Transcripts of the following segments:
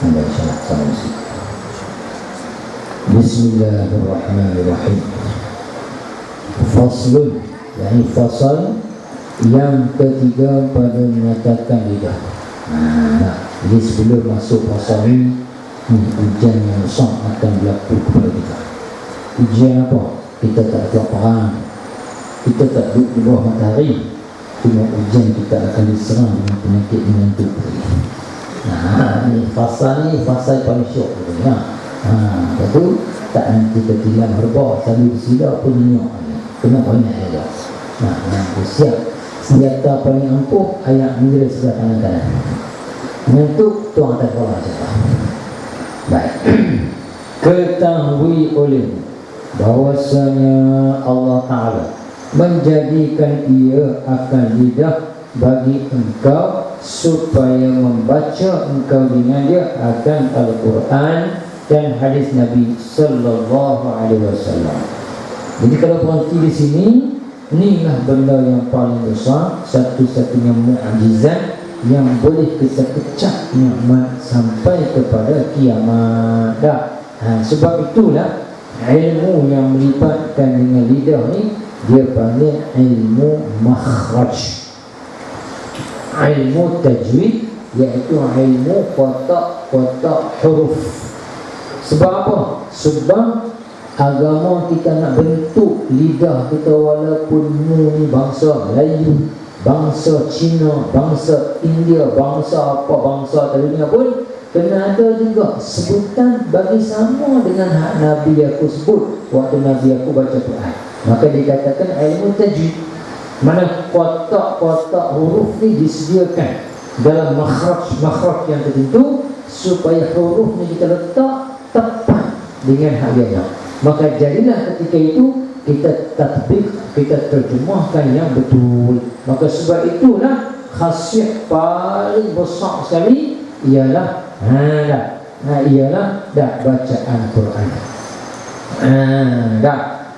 Anda insyaAllah sama-sama. Bismillahirrahmanirrahim. Faslun, yakni fasal yang ketiga pada menyatakan lidah. Jadi sebelum masuk fasal ini, ujian yang besar akan berlaku kepada kita. Ujian apa? Kita tak ada perang, kita tak duduk di bawah matahari, cuma ujian kita akan diserang dengan penyakit mengantuk. Ini fasal paling syok katanya. Lepas tak nanti ketilang herba sambil bersilap pun minyak kena banyak dia. Siap senjata paling ampuh ayat menjerit sebelah tangan kanan. Mengantuk tuang atas kepala siapa. Baik. Ketahui oleh bahwasanya Allah Ta'ala menjadikan ia akan lidah bagi engkau supaya membaca engkau dengan dia akan Al-Quran dan hadis Nabi Sallallahu Alaihi Wasallam. Jadi kalau berhenti di sini, inilah benda yang paling besar, satu-satunya mukjizat yang boleh kita kecap nikmat sampai kepada kiamat. Sebab itulah ilmu yang melibatkan dengan lidah ni dia panggil ilmu makhraj, ilmu tajwid, iaitu ilmu kotak-kotak huruf. Sebab apa? Sebab agama kita nak bentuk lidah kita, walaupun ni bangsa Melayu, bangsa Cina, bangsa India, bangsa apa bangsa dunia pun kena ada juga sebutan bagi sama dengan hak Nabi aku sebut waktu Nabi aku baca Quran. Maka dikatakan ilmu tajwid, mana kotak-kotak huruf ni disediakan dalam makhraj yang tertentu supaya huruf ni kita letak tepat dengan hak dia. Maka jadilah ketika itu kita tatbik, kita terjemahkan yang betul. Maka sebab itulah khasiat paling besar sekali ialah bacaan Quran.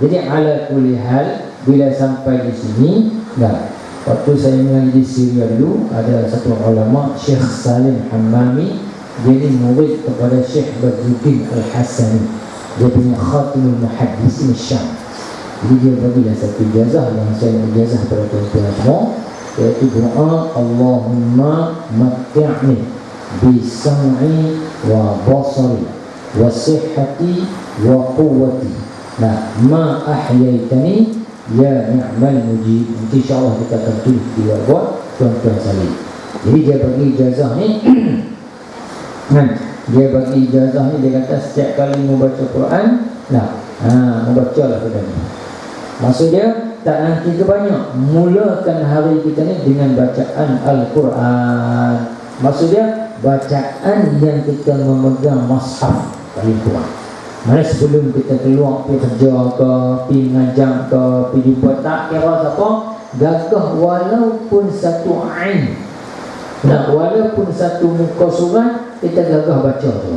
Jadi ala kulli hal, bila sampai di sini, waktu saya mengaji di Syria dulu, ada satu ulama Syekh Salim Hammami, dia ni murid kepada Syekh Badruddin Al-Hasani. Dia punya Khatimul Muhaddisin Syam. Jadi dia bagilah satu ijazah yang saya ijazah pada tuan-tuan semua, iaitu doa Allahumma matti'ni bi sam'i wa basari wa sihhati wa quwwati ma ahyaitani ya ni'mal mujib. Nanti insyaAllah kita akan tulis di buat tuan-tuan sekalian. Jadi dia bagi ijazah ni dia bagi ijazah ni, dia kata setiap kali membaca Quran, membacalah Quran ni. Maksud dia tak nanti ke banyak, mulakan hari kita ni dengan bacaan Al-Quran. Maksud dia bacaan yang kita memegang mushaf paling kurang. Mana sebelum kita keluar pergi kerja ke, pergi mengajar ke, pergi jumpa tak kira siapa, gagah walaupun satu ain, walaupun satu muka surat, kita gagah baca tu.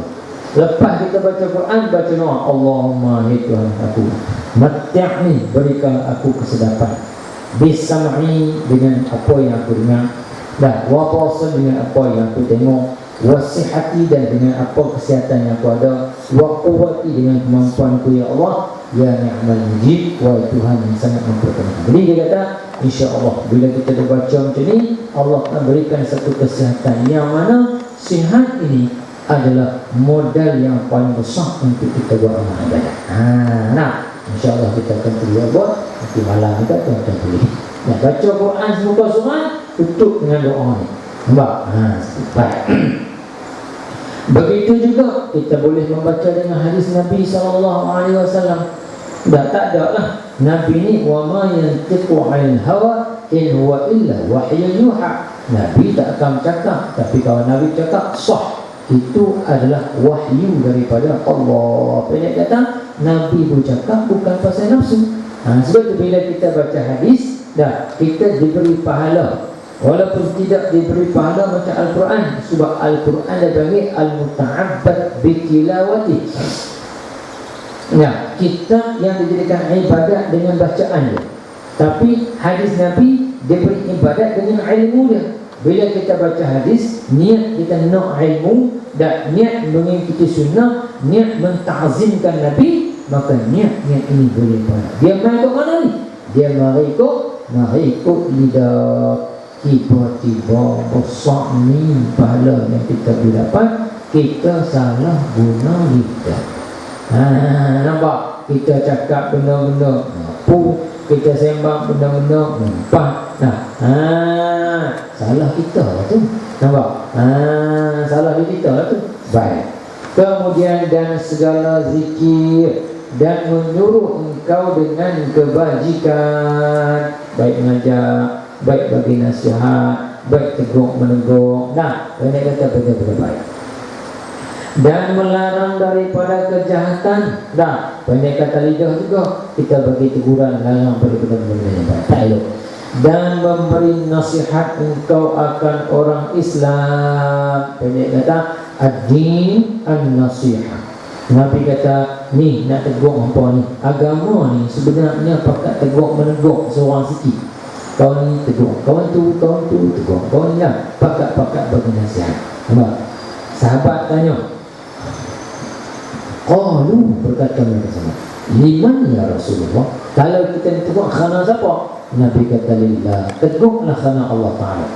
Lepas kita baca Quran, baca doa Allahumma hai Tuhan aku, matti'ni, berikan aku kesedapan, bisam'i, dengan apa yang aku dengar, dan wa basar, dengan apa yang aku tengok, wasihati, dan dengan apa kesihatan yang aku ada, wa quwwati, dengan kemampuanku ya Allah, ya ni'mal mujib, wa Tuhan yang sangat memperkenalkan. Jadi dia kata insya-Allah bila kita baca macam ni, Allah akan berikan satu kesihatan yang mana sihat ini adalah modal yang paling besar untuk kita buat amal ibadat. InsyaAllah kita akan buat nanti malam kita tuan-tuan boleh baca Quran semuka surat, tutup dengan doa ni. Nampak? Baik. Begitu juga kita boleh membaca dengan hadis Nabi SAW. Tak ada lah. Nabi ni wa ma yantiqu 'anil hawa in huwa illa wahyun yuha. Nabi tak akan bercakap, tapi kalau Nabi cakap sah, itu adalah wahyu daripada Allah. Pendek kata, Nabi bercakap bukan pasal nafsu. Sebab tu bila kita baca hadis, kita diberi pahala, walaupun tidak diberi pahala macam Al-Quran. Sebab Al-Quran dia panggil al-muta'abbad bitilawati. Kita yang dijadikan ibadat dengan bacaan dia. Tapi hadis Nabi dia beri ibadat dengan ilmu dia. bila kita baca hadis, niat kita nak ilmu dan niat mengikuti sunnah, niat mentazimkan Nabi, maka niat ini boleh pahala. Dia mai ke mana ni? Dia mari ikut lidah. Tiba-tiba besar ni pahala yang kita boleh dapat, kita salah guna lidah. Nampak? Kita cakap benda-benda kita sembang benda-benda empat. Salah kita lah tu. Nampak? Salah kita lah tu. Baik. Kemudian dan segala zikir dan menyuruh engkau dengan kebajikan, baik mengajak, baik bagi nasihat, baik tegur menegur. Ini kata benda-benda baik. Dan melarang daripada kejahatan. Banyak kata lidah juga, kita bagi teguran, larang pada benda-benda yang baik, tak elok. Dan memberi nasihat engkau akan orang Islam. Banyak kata ad-din an-nasihah. Nabi kata, ni nak tegur apa ni? Agama ni sebenarnya pakat tegur menegur seorang sikit. Kawan ni tegur, kawan tu tegur, kawan ni lah pakat-pakat bagi nasihat. Nampak? Sahabat tanya, qalu, berkata mereka sama, liman ya Rasulullah? Kalau kita tegur khana siapa? Nabi kata lillah, tegurlah khana Allah Ta'ala.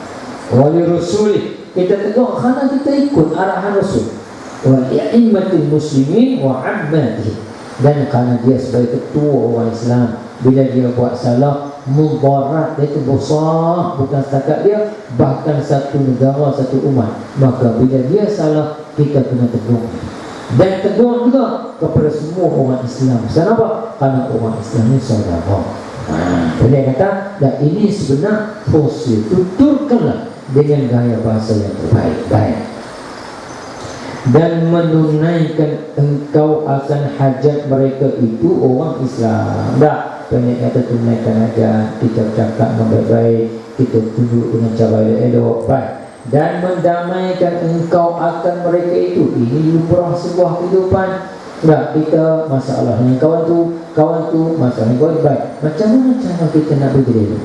Wali Rasulih, kita tegur khana kita ikut arahan Rasul. Wa i'immatil muslimin wa ammatihi, dan kerana dia sebagai ketua orang Islam, bila dia buat salah, mudarat dia itu besar, bukan setakat dia, bahkan satu negara, satu umat. Maka bila dia salah, kita kena tegur, dan tegur juga kepada semua orang Islam. Kenapa? Kerana orang Islam ini saudara. Dia kata, dan ini sebenar fosil, tuturkanlah dengan gaya bahasa yang terbaik. Baik. Dan menunaikan engkau akan hajat mereka itu orang Islam. Banyak kata tunaikan hajat, kita cakap dengan baik-baik, kita tunjuk dengan cara elok. Baik. Dan mendamaikan engkau akan mereka itu. Ini lumrah sebuah kehidupan. Kita masalah dengan kawan tu masalah dengan kawan. Baik. Macam mana cara kita nak berjaya?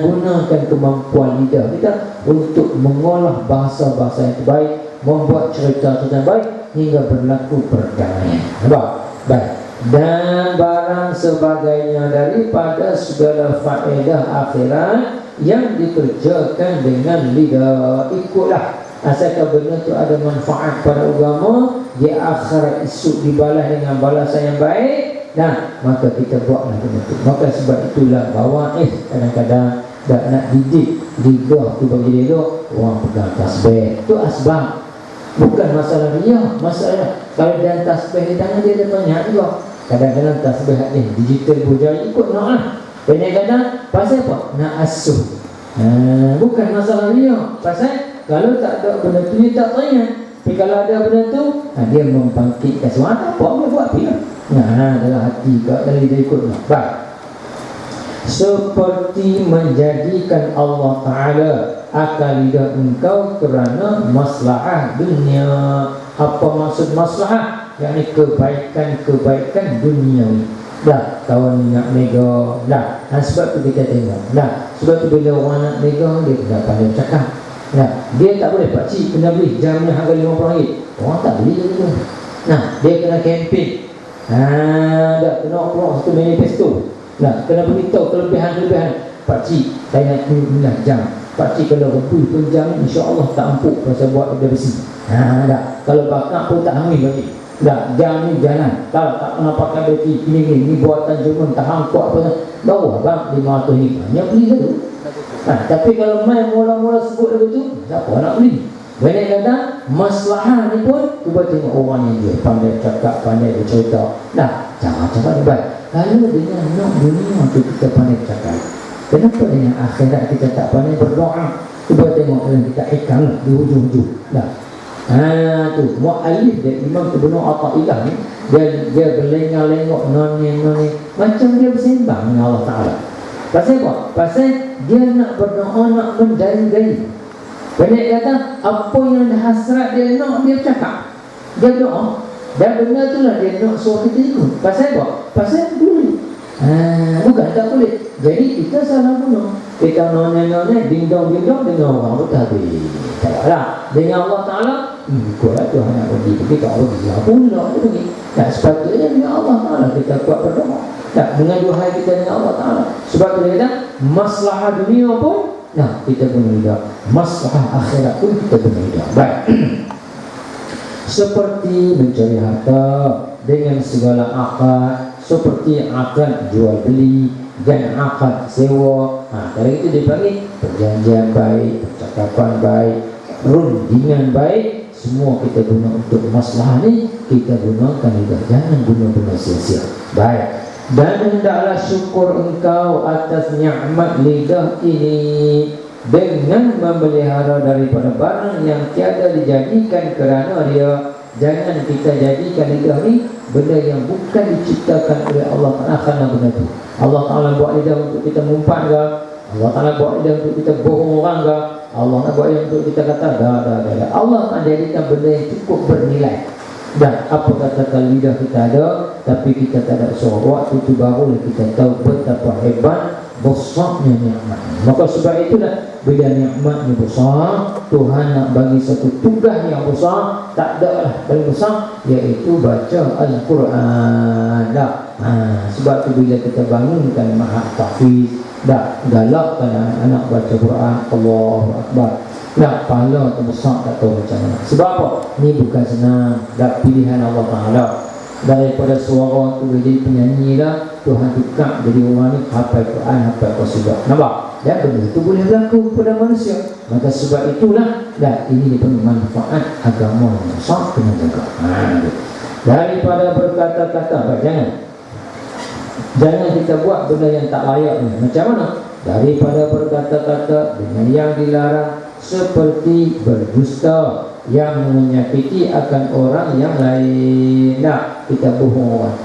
Gunakan kemampuan lidah kita untuk mengolah bahasa-bahasa yang terbaik, membuat cerita yang baik hingga berlaku perdamaian. Nampak? Baik. Dan barang sebagainya daripada segala faedah akhirat yang dikerjakan dengan lidah, ikutlah. Asalkan benda itu ada manfaat pada agama, di akhirat esok dibalas dengan balasan yang baik, maka kita buatlah benda itu. Maka sebab itulah kadang-kadang tak nak didik lidah tu bagi elok, orang pegang tasbih. Itu asbab, bukan masalah dia. Masalah kalau dia tasbih tangan dia banyak juga. Kadang-kadang tasbih ni digital bujang ikut nak lah. Kadang-kadang pasal apa? Nak asuh. Bukan masalah dia. Pasal kalau tak ada benda tu dia tak tanya. Tapi kalau ada benda tu, dia membangkitkan suara. Apa dia buat dia? Dalam hati kalau dia ikut nak. Baik. Seperti menjadikan Allah Ta'ala akal lidah engkau kerana maslahah dunia. Apa maksud maslahah? Yang kebaikan-kebaikan duniawi. Kawan nak nego. Sebab tu kita tengok. Sebab tu bila orang nak nego, dia kena pandai cakap. Dia tak boleh, pakcik kena beli jamnya harga RM50. Orang tak beli dia. Dia kena kempen. Kena orang satu manifesto. Kena beritahu kelebihan-kelebihan. Pakcik, saya nak beli jam. Pakcik kalau rebus pun jam, insya-Allah tak empuk pasal buat benda besi. Kalau bakar pun tak hamil lagi. Jam ni jalan. Kalau tak pernah pakai besi, ini buatan Jerman, tahan kuat apa. Bawah bang, RM500. Yang beli dulu. Tapi kalau main mula-mula sebut lagu tu, siapa nak beli? Banyak kata maslahah ni pun, cuba tengok orang yang dia pandai cakap, pandai bercerita. Cara-cara ni baik. Kalau dengan nak dunia tu kita pandai cakap, kenapa dengan akhirat kita tak pandai berdoa? Cuba tengok dalam kita hikam lah, di hujung-hujung. Tu mu'alif dia, Imam Ibnu Athaillah ni, dia berlengah-lengok noni macam dia bersembang dengan Allah Ta'ala. Pasal apa? Pasal dia nak berdoa, nak mendayu-dayu. Banyak kata apa yang dia hasrat dia nak, dia cakap, dia doa, dan benda tu lah dia nak suruh kita ikut. Pasal apa? Pasal boleh. Bukan tak boleh. Jadi kita salah guna. Kita noneh-noneh, ding-dong dengan orang betul habis. Tak ada lah. Dengan Allah Ta'ala, ikutlah Tuhan nak pergi tak pergi. Apa nak dia pergi? Tak sepatutnya dengan Allah Ta'ala kita kuat berdoa. Tak, mengaduhai kita dengan Allah Ta'ala. Sebab kita kata, masalah dunia pun, nah, kita guna hidup. Masalah akhirat pun kita guna hidup. Baik. Seperti mencari harta dengan segala akad, seperti akad jual beli dan akad sewa. Kalau itu dipanggil perjanjian baik, percakapan baik, rundingan baik. Semua kita guna untuk masalah ni, kita gunakan hidup. Jangan guna sia-sia. Baik. Dan hendaklah syukur engkau atas nikmat lidah ini dengan memelihara daripada barang yang tiada dijadikan kerana dia. Jangan kita jadikan lidah ni benda yang bukan diciptakan oleh Allah Ta'ala kerana benda tu. Allah Ta'ala buat lidah untuk kita mengumpat ke? Allah Ta'ala buat lidah untuk kita bohong orang ke? Allah Ta'ala buat lidah untuk kita kata dah. Allah Ta'ala jadikan benda yang cukup bernilai. Dan apa katakan lidah kita ada, tapi kita tak ada suara. Waktu itu baru kita tahu betapa hebat besarnya nikmat. Maka sebab itulah bila nikmatnya besar, Tuhan nak bagi satu tugas yang besar, tak ada lah paling besar, iaitu baca Al-Quran. Sebab tu bila kita bangunkan mahat tahfiz, galakkan anak-anak baca Quran. Allahu Akbar. Pahala terbesar tak tahu macam mana. Sebab apa? Ni bukan senang. Pilihan Allah Ta'ala. Daripada suara tu jadi penyanyi dah, Tuhan tukar jadi orang ni hafal Quran, hafal qasidah. Nampak? Dan benda itu boleh berlaku kepada manusia. Maka sebab itulah ini dipanggil manfaat agama yang besar kena jaga. Daripada berkata-kata, jangan kita buat benda yang tak layak ni. Macam mana? Daripada berkata-kata dengan yang dilarang, seperti berdusta yang menyakiti akan orang yang lain. Kita bohong orang.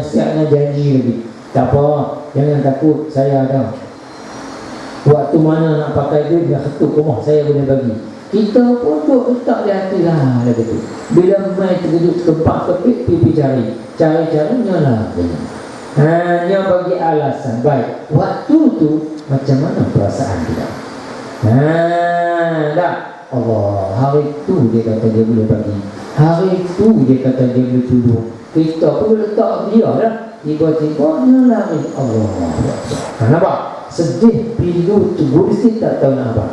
Siapnya janji lagi. Tak apa, jangan takut, saya ada. Waktu mana nak pakai duit, dia ketuk rumah, saya boleh bagi. Kita pun letak di hati lah gitu. Bila main terkejut tempat kepik, pipi cari-carinya lah. Hanya bagi alasan. Baik, waktu tu macam mana perasaan kita? Allah, hari tu dia kata dia boleh bagi, hari tu dia kata dia boleh tolong. Kita pun letak dia lah, tiba-tiba dia lari. Allah, nampak? Sedih pilu tu mesti tak tahu nak apa.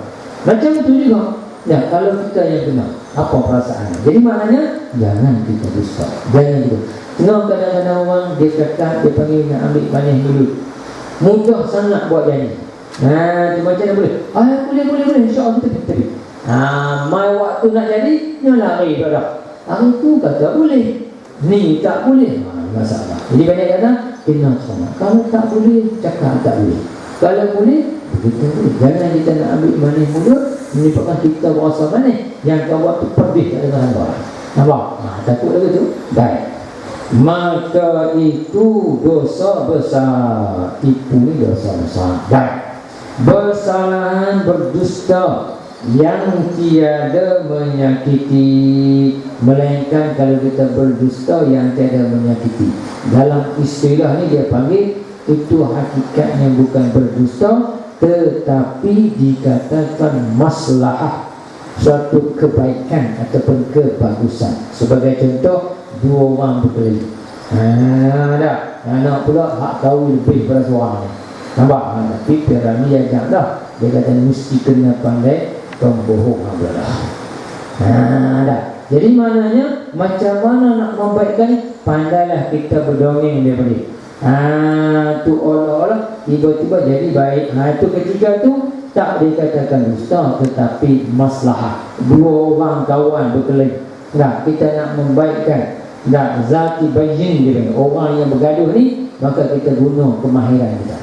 Macam tu juga. Kalau kita yang benar, apa perasaannya? Jadi maknanya jangan kita dusta. Jangan kita. Tengok kadang-kadang orang dia cakap, dia panggil nak ambil manis dulu. Mudah sangat buat janji. Macam mana boleh? Boleh. InsyaAllah kita. Mai waktu nak jadi, dia lari dah. Hari tu kata boleh, ni tak boleh. Masalah. Jadi banyak kata kena sama. Kalau tak boleh, cakap tak boleh. Kalau boleh, kita boleh. Jangan kita nak ambil manis muda, menyebabkan kita berasa manis yang kau buat tu pedih tak dengar orang. Nampak? Takut lagi tu. Baik. Maka itu dosa besar. Tipu ni dosa besar. Baik. Bersalahan berdusta yang tiada menyakiti, melainkan kalau kita berdusta yang tiada menyakiti. Dalam istilah ni dia panggil itu hakikatnya bukan berdusta, tetapi dikatakan maslahah, suatu kebaikan ataupun kebagusan. Sebagai contoh, dua orang berkelahi. Anak pula hak tahu lebih pada seorang ni. Nampak? Tapi Pirani ajak dah. Dia kata mesti kena pandai pembohong adalah. Jadi maknanya macam mana nak membaikkan? Pandailah kita berdongeng dia balik. Tu olah-olah tiba-tiba jadi baik. Itu ketika tu tak dikatakan dusta, tetapi maslahah. Dua orang kawan berkelahi. Kita nak membaikkan. Zati bayin dia. Orang yang bergaduh ni, maka kita guna kemahiran kita.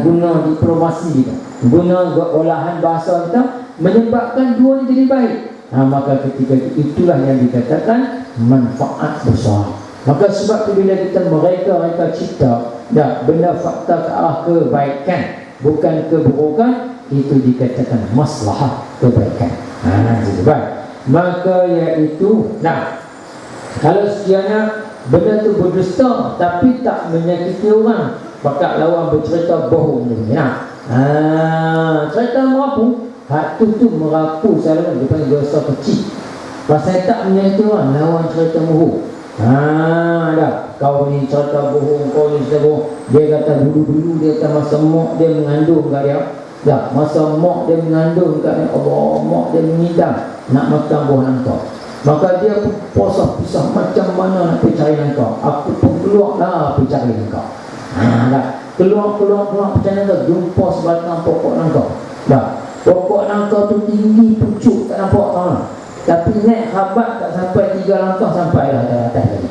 Guna diplomasi kita, guna olahan bahasa kita, menyebabkan dua ni jadi baik. Maka ketika itulah yang dikatakan manfaat besar. Maka sebab tu bila kita mereka cipta benda fakta ke arah kebaikan, bukan keburukan, itu dikatakan maslahah kebaikan. Jadi baik. Maka iaitu kalau sekiranya benda tu berdusta tapi tak menyakiti orang, maka lawan bercerita bohong ni. Cerita merapu, hak tu merapu selalu dia panggil dosa kecil. Pasal tak punya itu kan, lawan cerita bohong. Dah, kau ni cerita bohong, kau ni cerita bohong. Dia kata dulu-dulu dia kata masa mak dia mengandung kat dia. Dah, masa mak dia mengandung kat dia, Allah, mak dia mengidam nak makan buah nangka. Maka dia pun pisah macam mana nak pergi cari nangka. Aku pun keluar dah pergi cari nangka. Dah, keluar macam mana jumpa sebatang pokok nangka. Dah, pokok nangka tu tinggi pucuk tak nampak tanah. Tapi naik habat tak sampai 3 langkah sampai dah atas tadi.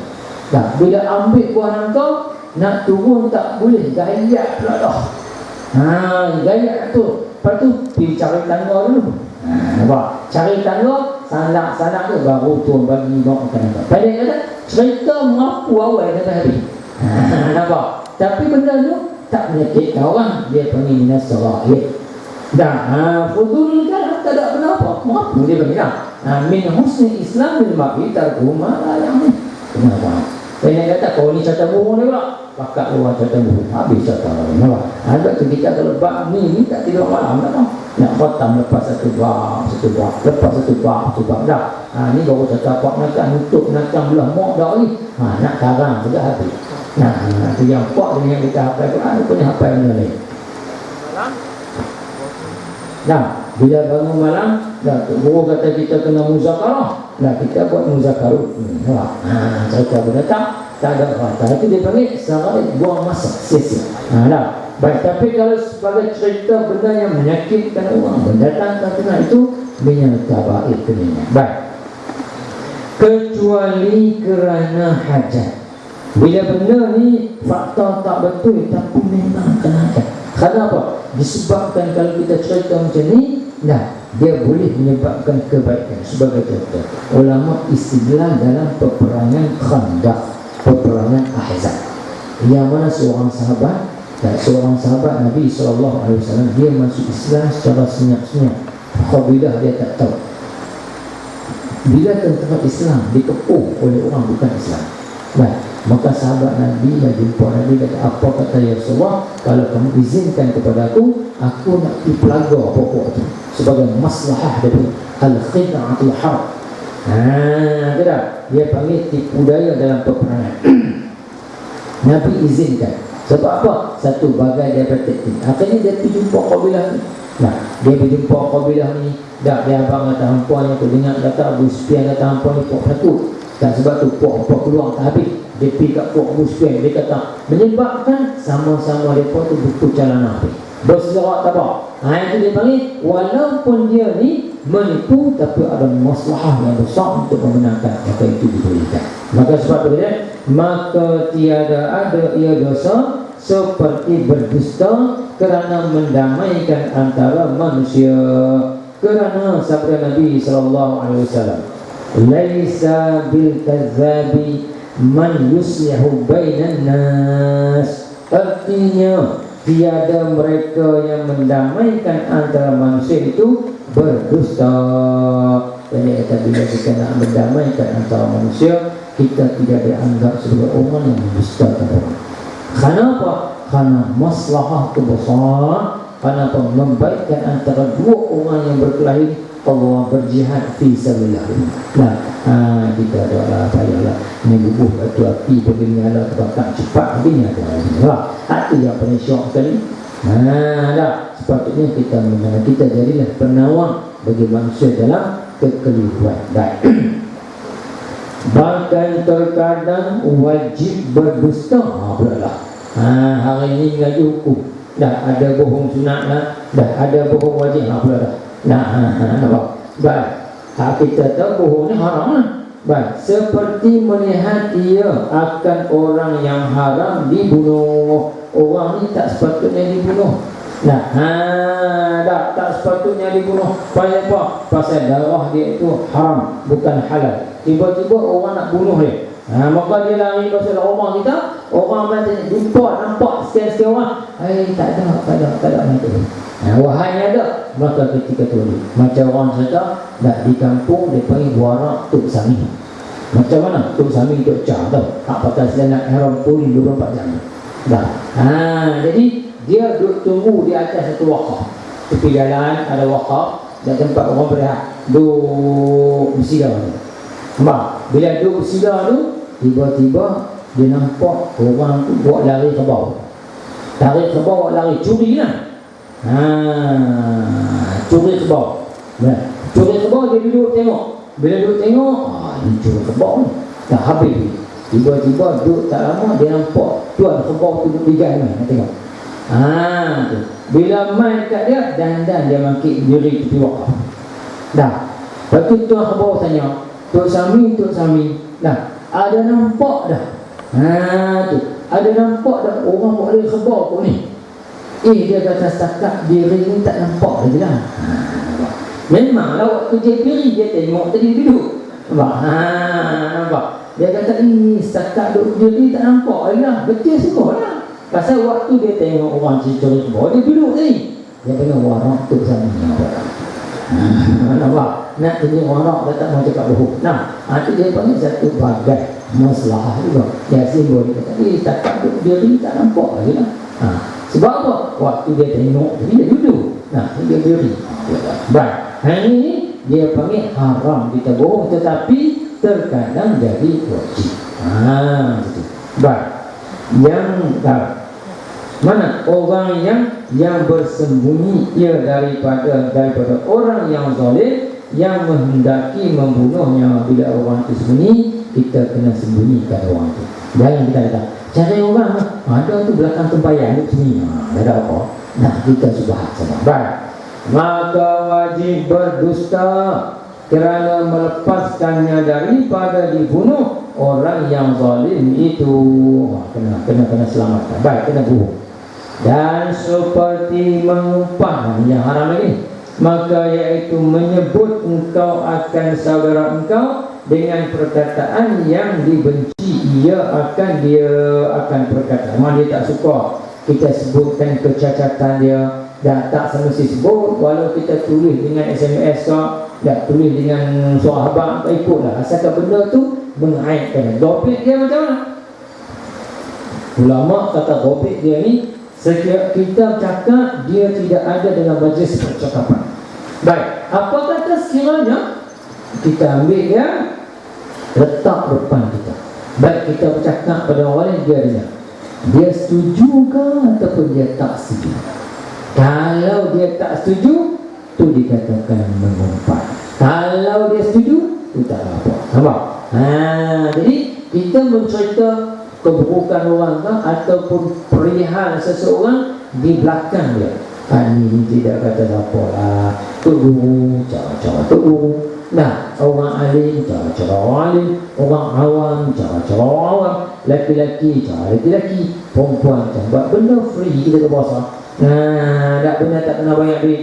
Dah, bila ambil buah nangka nak turun tak boleh, gayat pula dah. Gayat tu. Lepas tu pergi cari tangga dulu. Nampak? Cari tangga, sanak tu baru turun bagi mak makan nangka. Pada kata cerita mengaku awal kata habis. Nampak? Tapi benda tu tak menyakitkan orang, dia panggil minas saraib. Dah, fudul kan tak ada kenapa. Mengaku dia panggil dah. Min husni Islam bil mar'i tarku ma la ya'ni. Kenapa? Dia kata kau ni cerita bohong dia pula. Pakat luar cerita bohong. Habis cerita bohong. Nampak? Ada tu kita kalau bab ni tak tidur malam tak tahu. Nak khatam lepas satu bab, lepas satu bab dah. Ni baru cerita pak nak nutup nak belah mak dah ni. Nak karang sudah habis. Tu yang pak dengan kita hafal Quran punya hafal benda ni. Dah, bila bangun malam, dah guru kata kita kena muzakarah. Dah, kita buat muzakarah. Cerita benda tak ada kata. Itu dia panggil saraib, buang masa, sia-sia. Dah. Baik, tapi kalau sebagai cerita benda yang menyakitkan orang, mendatangkan kena itu menyatabaik kenanya. Baik. Kecuali kerana hajat. Bila benda ni fakta tak betul, tapi memang kena hajat. Kenapa? Disebabkan kalau kita cerita macam ni, dia boleh menyebabkan kebaikan. Sebagai contoh, ulama istidlal dalam peperangan Khandaq, peperangan Ahzab, yang mana seorang sahabat Nabi SAW, dia masuk Islam secara senyap-senyap. Khabilah dia tak tahu. Bila tentera Islam dikepung oleh orang bukan Islam, maka sahabat Nabi yang jumpa Nabi kata, apa kata ya Rasulullah, kalau kamu izinkan kepada aku nak pergi pelaga pokok itu sebagai maslahah daripada al-khid'atul harb. Dia panggil tipu daya dalam peperangan. Nabi izinkan. Sebab apa? Satu, bagai dia praktik. Akhirnya dia pergi jumpa kabilah ni. Dia pergi jumpa kabilah ni. Dia abang kata hampuan yang tu dengar kata Abu Sufyan kata hampuan ni pok satu. Dan sebab tu pok keluar tak habis. Dia pergi kat pok Abu Sufyan. Dia kata menyebabkan sama-sama mereka tu butuh jalan habis. Berserak tak apa. Itu dia panggil walaupun dia ni menipu, tapi ada maslahah yang besar untuk memenangkan, maka itu dibolehkan. Maka sebab itu maka tiada ada ia dosa seperti berdusta kerana mendamaikan antara manusia. Kerana sabda Nabi SAW, laisa bil kazzabi man yuslihu bainan nas. Artinya tiada mereka yang mendamaikan antara manusia itu berdusta. Jadi kata bila kita nak mendamaikan antara manusia, kita tidak dianggap sebagai orang yang mendustakan orang. Kenapa? Karena maslahah itu besar. Kenapa? Membaikkan antara dua orang yang berkelahi, Allah berjihad fi sabilillah. Kita adalah payahlah menyubuh batu api pergi menyala terbakar cepat habisnya ada. Itu yang paling syok sekali. Sepatutnya kita jadilah penawar bagi manusia dalam kekeliruan. Bahkan terkadang wajib berdusta pula. Hari ini lagi hukum. Ada bohong sunat ada bohong wajib pula. Nampak? Baik. Kita tahu bohong ni haram lah. Baik. Seperti melihat ia akan orang yang haram dibunuh. Orang ni tak sepatutnya dibunuh. Tak sepatutnya dibunuh. Pasal apa? Pasal darah dia itu haram, bukan halal. Tiba-tiba orang nak bunuh dia. Maka dia lari pasal rumah kita. Orang macam jumpa, nampak sekian-sekian orang. Tak ada macam tu. Wahai ada. Maka ketika tu macam orang kata, di kampung dia panggil warak Tuk Sami. Macam mana? Tuk Sami Tuk Cah tau. Apakah saya nak haram pulih 24 jam. Jadi dia duduk tunggu di atas satu wakaf. Tepi jalan ada wakaf dan tempat orang berehat, duduk bersila tu. Nampak? Bila duduk bersila tu, tiba-tiba dia nampak orang tu buat lari ke bawah. Lari ke bawah, lari curi lah. Curi ke bawah. Curi ke bawah, dia duduk tengok. Bila duduk tengok, ini curi ke bawah ni. Dah habis. Tiba-tiba duduk tak lama, dia nampak tuan ke bawah tu duduk digai main. Tengok. Tu. Bila main kat dia, dan dia mangkit diri tepi wakaf. Dah. Lepas tu tuan ke bawah tanya, Tok Sami, dah, ada nampak dah? Tu. Ada nampak dah orang buat lari ke bawah kau ni? Dia kata setakat diri ni tak nampak lagi lah. Memanglah waktu dia diri, dia tengok tadi duduk. Nampak? Dia kata ini setakat duduk diri tak nampak lagi lah. Betul semua lah. Pasal waktu dia tengok orang curi ke bawah, dia duduk tadi. Dia kena warak Tok Sami. Nampak? Nak tunjuk warak, dia tak mau cakap bohong. Itu dia panggil satu bagai masalah juga. Dia simbol, dia kata setakat duduk diri tak nampak lagi lah. Sebab apa? Waktu dia tengok, dia duduk. Dia diri. Baik. Hari ini dia panggil haram kita bohong, tetapi terkadang jadi wajib. Gitu. Baik. Yang mana orang yang bersembunyi ia daripada orang yang zalim yang menghendaki membunuhnya. Bila orang itu sembunyi, kita kena sembunyikan orang itu. Jangan kita kata cari orang ada tu belakang tempayan duduk sini, ada apa? Kita subhat sama. Baik. Maka wajib berdusta kerana melepaskannya daripada dibunuh orang yang zalim itu. Kena selamatkan. Baik, kena bohong. Dan seperti mengumpah yang haram lagi, maka iaitu menyebut engkau akan saudara engkau dengan perkataan yang dibenci. Dia akan berkata, memang dia tak suka kita sebutkan kecacatan dia, dan tak semesti sebut. Walau kita tulis dengan SMS ke, dah tulis dengan sahabat, tak ikutlah. Asalkan benda tu mengaitkan. Topik dia macam mana? Ulama kata topik dia ni, setiap kita cakap dia tidak ada dalam majlis percakapan. Baik, apa kata sekiranya kita ambil dia, letak depan kita. Baik, kita bercakap pada orang lain, dia dengar. Dia setuju ke ataupun dia tak setuju? Kalau dia tak setuju, tu dikatakan mengumpat. Kalau dia setuju, tu tak apa. Nampak? Jadi kita mencerita keburukan orang ke, ataupun perihal seseorang di belakang dia. Ini tidak kata apa lah. Tok Guru, cara-cara Tok Guru. Orang alim, cara-cara orang alim. Orang awam, cara-cara orang awam. Laki-laki, cara laki-laki. Perempuan, cara. Benda free kita ke bahasa. Tak benar tak kena banyak duit.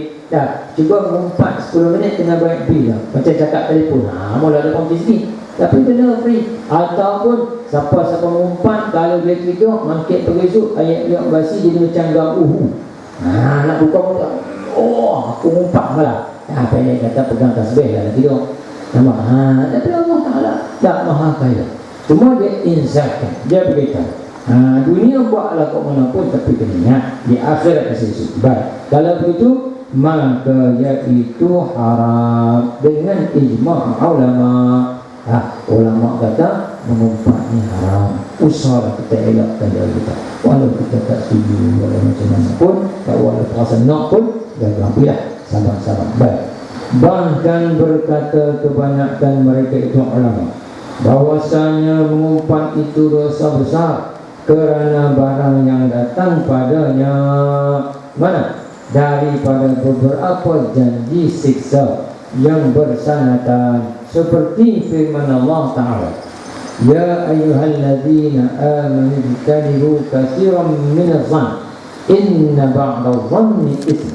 Cuba mengumpat 10 minit kena banyak duit lah. Macam cakap telefon, mula ada kompis ni. Tapi benda free. Ataupun siapa mengumpat, kalau dia tidur mangkit pegesuk, ayat dia basi, dia macam gahuhu. Nak buka mulut, aku ngumpat malah. Pendek kata pegang tasbih lah tidur. Nampak? Tapi Allah Ta'ala tak maha kaya. Cuma dia inzatkan, dia beritahu. Dunia buatlah kat mana pun, tapi kena ingat di akhirat kasih. Baik. Kalau begitu, maka iaitu haram dengan ijma' ulama. Ulama kata mengumpat ni haram. Usaha kita elakkan dari kita. Walau kita tak setuju, walau macam mana pun, walau perasaan nak pun, jangan pilih. Sabar-sabar. Baik. Bahkan berkata kebanyakan mereka itu ulama, bahwasanya mengumpat itu dosa besar, kerana barang yang datang padanya mana? Daripada beberapa janji siksa yang bersanatan, seperti firman Allah Ta'ala, Ya ayyuhalladzina amanu ijtanibu katsiran minadh-dhann inna ba'dadh-dhanni itsm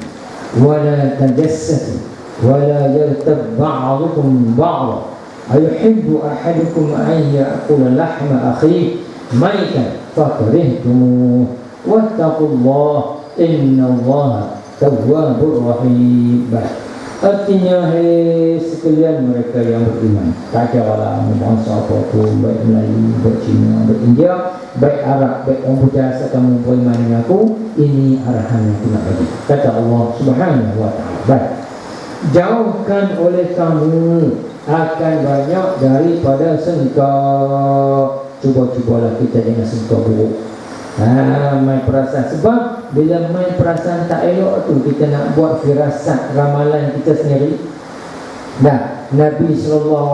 wa la tajassasu wa la yartab ba'dukum ba'dhan ayuhibbu ahadukum an ya'kula lahma akhihi maitan fakarihtumuh wattaqullaha innallaha tawwabur rahim. Artinya, hai sekalian mereka yang beriman, tak kira lah bangsa apa pun, baik Melayu, baik Cina, baik India, baik Arab, baik orang putih, asalkan beriman dengan aku, ini arahan yang kena bagi. Kata Allah Subhanahu wa ta'ala. Baik. Jauhkan oleh kamu akan banyak daripada sengka. Cuba-cubalah kita jangan sengka buruk. Main perasaan. Sebab bila main perasaan tak elok tu, kita nak buat firasat ramalan kita sendiri. Dah Nabi SAW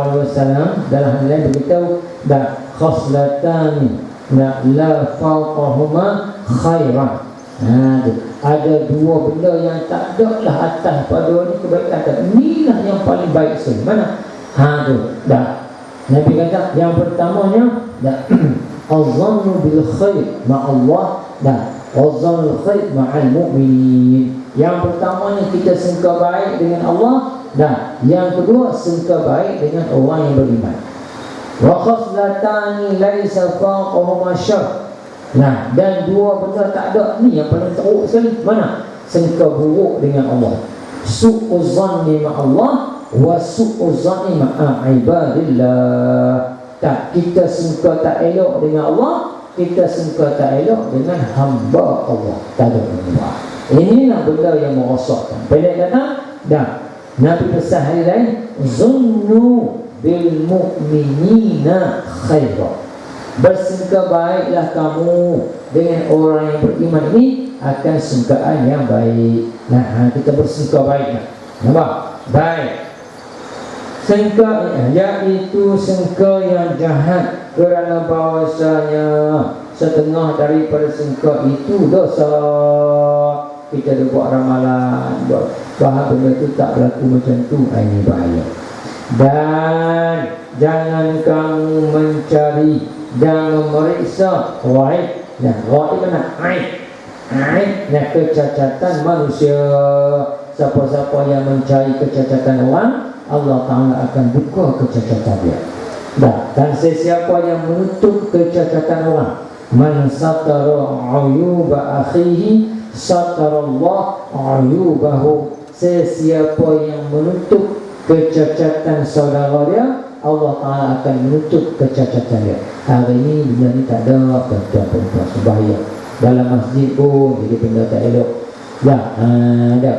dalam hal lain beritahu, dah khoslatani la fawqahuma khairan. Ada dua benda yang tak ada lah atas pada ni kebaikan. Inilah yang paling baik sekali. Mana? Tu dah Nabi kata yang pertamanya dah az-zannu bil khair ma'allah, dah az-zannu khair ma'al mu'minin. Yang pertamanya kita sangka baik dengan Allah, dah yang kedua sangka baik dengan orang yang beriman. Wa khaslatani laisa faqahuma syarr. Nah, dan dua benda tak ada ni yang paling teruk sekali. Mana? Sangka buruk dengan Allah. Su'uz zanni ma'allah wa su'uz zanni ma'a ibadillah. Tak, kita sangka tak elok dengan Allah, kita sangka tak elok dengan hamba Allah. Tak ada benda. Inilah benda yang merosakkan. Pendek kata, dah Nabi pesan hari lain, zunnu bil mu'minina khairah. Bersangka baiklah kamu dengan orang yang beriman ini akan sangkaan yang baik. Nah, kita bersangka baik. Nampak? Baik. Sangka iaitu sangka yang jahat, kerana bahawasanya setengah daripada sangka itu dosa. Kita ada buat ramalan, bahawa benda itu tak berlaku macam tu, ini bahaya. Dan jangan kamu mencari, jangan meriksa ghaib. Nah, ghaib mana? Aib. Nah, kecacatan manusia. Siapa-siapa yang mencari kecacatan orang, Allah Ta'ala akan buka kecacatan dia. Dan sesiapa yang menutup kecacatan orang, man satara ayuba akhihi satarallah ayubahu. Sesiapa yang menutup kecacatan saudara dia, Allah Ta'ala akan menutup kecacatan dia. Hari ini benda ni tak ada, tuan-tuan sebahaya dalam masjid pun jadi benda tak elok. Dah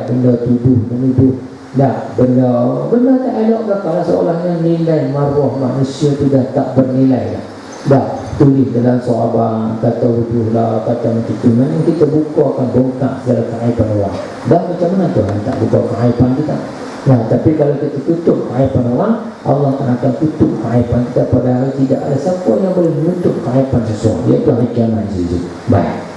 benda menuduh, dah benda tak elok dah. Kalau seolahnya nilai maruah manusia tu dah tak bernilai dah. Dah tulis dalam sahabat, kata betul lah, kata macam tu. Memang kita buka akan bongkar segala keaiban orang. Dah macam mana Tuhan tak buka keaiban kita? Nah, tapi kalau kita tutup keaiban orang, Allah akan tutup keaiban kita. Pada hari tidak ada siapa yang boleh menutup keaiban seseorang, iaitu hari kiamat itu. Baik.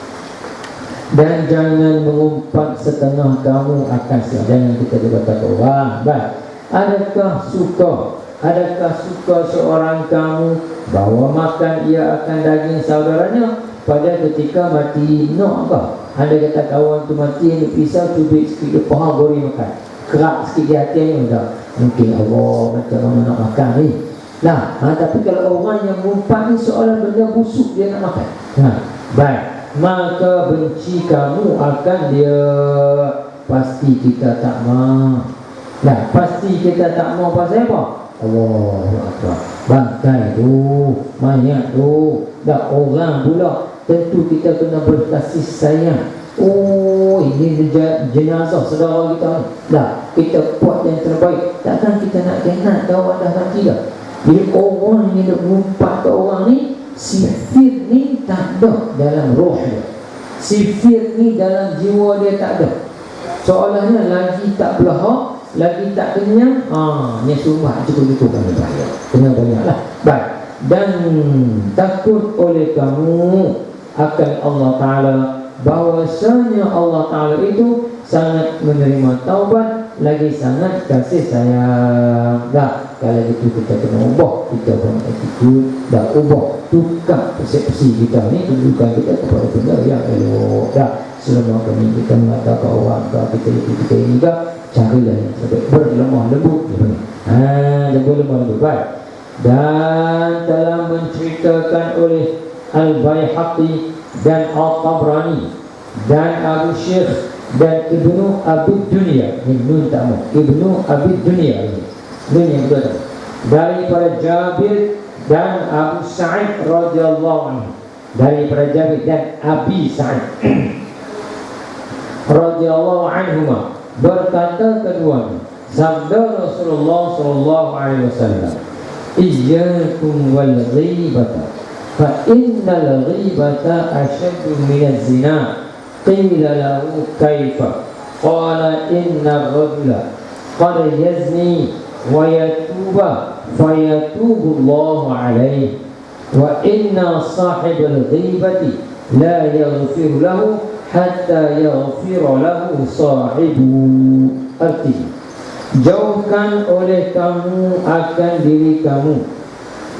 Dan jangan mengumpat setengah kamu akan jangan kita juga kata orang. Baik. Adakah suka seorang kamu bahawa makan ia akan daging saudaranya pada ketika mati? No, apa? Anda kata kawan tu mati, yang pisau cubit sikit dia paha gori makan, kerak sikit di hatinya, tak mungkin Allah macam mana nak makan ni. Nah, tapi kalau orang yang mengumpat ni soalan benda busuk dia nak makan. Baik, maka benci kamu akan dia. Pasti kita tak mau. Nah, pasti kita tak mau pasal apa? Allahu Akbar. Bangkai tu, mayat tu, dah orang pula. Tentu kita kena berkasih sayang. Oh, ini jenazah saudara kita ni. Dah, kita buat yang terbaik. Takkan kita nak kenal kawan dah mati dah. Bila orang ni nak mengumpat ke orang ni, sifir ni tak ada dalam roh dia. Sifir ni dalam jiwa dia tak ada. Soalnya lagi tak belahak, lagi tak kenyang, ni sumpah cukup-cukup kan bahaya. Kena banyaklah. Baik. Dan takut oleh kamu akan Allah Ta'ala, bahwasanya Allah Ta'ala itu sangat menerima taubat, lagi sangat kasih sayang. Dah, kalau gitu kita kena ubah, kita punya attitude, dah ubah, tukar persepsi kita ni, tunjukkan kita kepada benda yang elok. Dah, selama kami kita mengatakan orang kita ini juga, carilah yang terbaik, berlemah lembut. Berlemah lembut. Baik. Dan telah menceritakan oleh Al-Baihaqi dan Al-Tabrani dan Abu Syekh dan Ibnu Abi Dunya, Ibnu Tamu, Ibnu Abi Dunya ini yang kedua, daripada Jabir dan Abu Sa'id radhiyallahu anhu, daripada Jabir dan Abi Sa'id radhiyallahu anhuma, berkata keduanya, sabda Rasulullah sallallahu alaihi wasallam, iyyakum wal ghibata fa innal ghibata ashaddu minaz zina. Qila lahu kaifa? Qala inna ar-rajula qad yazni wa yatuba fayatubu Allahu alaihi wa inna sahibal ghibati la yaghfiru lahu hatta yaghfira lahu sahibu. Artinya, jauhkan oleh kamu akan diri kamu.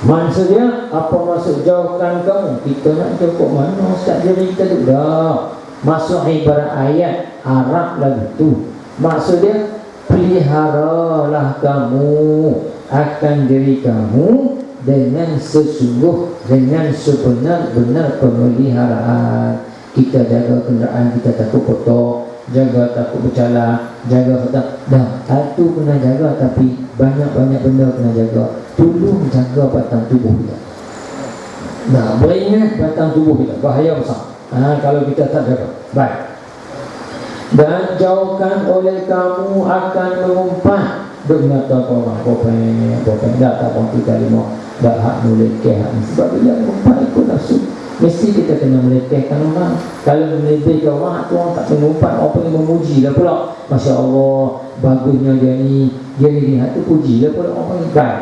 Maksudnya, apa maksud jauhkan kamu? Kita nak jauh kat mana? Ustaz, diri kita tu dah masuk ibarat ayat Arab lagi tu. Maksudnya, peliharalah kamu akan diri kamu dengan sesungguh, dengan sebenar-benar pemeliharaan. Kita jaga kenderaan kita takut kotor, jaga takut bercalar, jaga kotor. Dah, satu kena jaga, tapi banyak-banyak benda kena jaga. Tolong jaga batang tubuh kita. Nah, beringat batang tubuh kita, bahaya besar kalau kita tak jaga. Baik. Dan jauhkan oleh kamu akan mengumpat. Dengar tak orang popeng dah tak orang kita lima dah hak melekeh hak. Sebab bila mengumpat ikut nafsu, mesti kita kena melekehkan orang. Kalau melebihkan orang tu, orang tak mengumpat, orang pengen memuji lah pula. Masya Allah, bagusnya dia ni hak tu, puji lah pula orang pengen. Baik.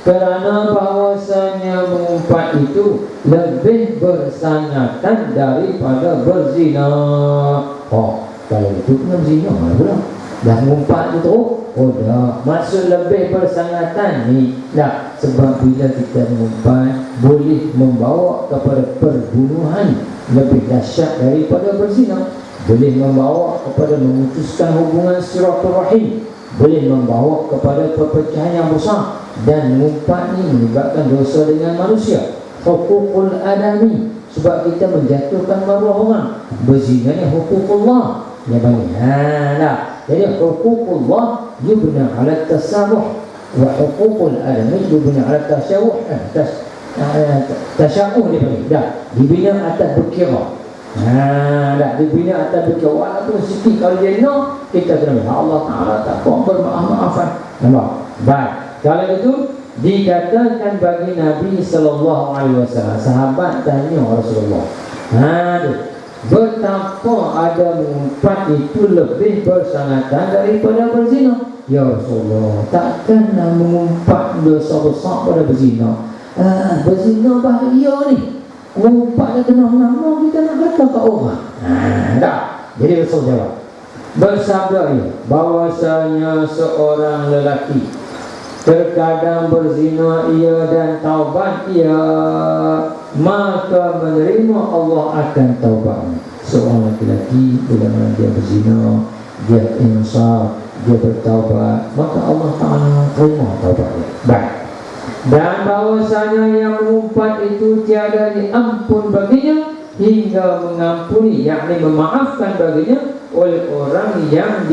Kerana bahawasanya mengumpat itu lebih bersangatan daripada berzina. Oh, kalau itu kena berzina lah pula. Dah mengumpat itu, dah maksud lebih bersangatan ni dah. Sebab bila kita mengumpat boleh membawa kepada perbunuhan lebih dahsyat daripada berzina. Boleh membawa kepada memutuskan hubungan silaturahim, boleh membawa kepada perpecahan yang besar. Dan mengumpat ni menyebabkan dosa dengan manusia, hukukul adami, sebab kita menjatuhkan maruah orang. Berzina ni hukukullah dia panggil. Jadi hukukullah yubna ala tasabuh, wa hukukul adami yubna ala tasyawuh. Tasyawuh dia panggil. Dah dibina atas berkira. Dah dibina atas berkira. Walaupun sikit kalau dia nak, kita kena Allah Ta'ala tak kau bermaaf-maafan. Nampak? Baik. Kalau itu dikatakan bagi Nabi sallallahu alaihi wasallam, sahabat tanya Rasulullah, betapa ada mengumpat itu lebih bersangatan daripada berzina? Ya Rasulullah, takkan mengumpat dosa besar pada berzina? Berzina bahaya ni. Mengumpat dia kena nama, kita nak kata kat orang. Tak. Jadi Rasul jawab, bersabda ia, bahwasanya seorang lelaki terkadang berzina ia dan taubat ia, maka menerima Allah akan taubatnya. Seorang lelaki bila mana dia berzina, dia insaf, dia bertaubat, maka Allah Ta'ala terima taubatnya. Baik. Dan bahwasanya yang mengumpat itu tiada diampun baginya hingga mengampuni, yakni memaafkan baginya oleh orang yang